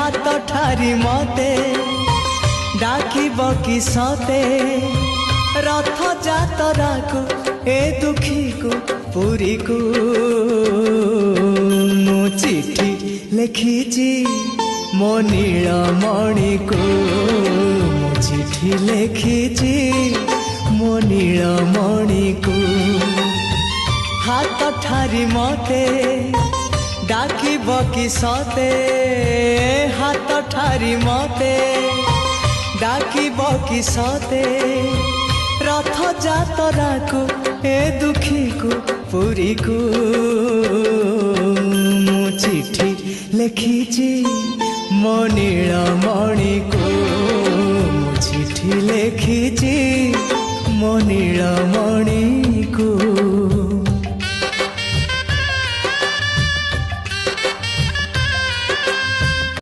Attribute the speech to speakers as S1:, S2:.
S1: हाथ ठारी मते डाकिब कि सते रथ जातरा को ए दुखी को पुरी को मु चिठी लिखिची मो नीलमणि को मु चिठी लिखिची मो नीलमणि को हाथ ठारी मते डाकिब कि सते हाथ ठारी मते डाकिब कि सते रथ जातरा को ए दुखी को पुरी को मु चिठी लिखिची मो नीलमणि को मु चिठी लिखिची मो नीलमणि को।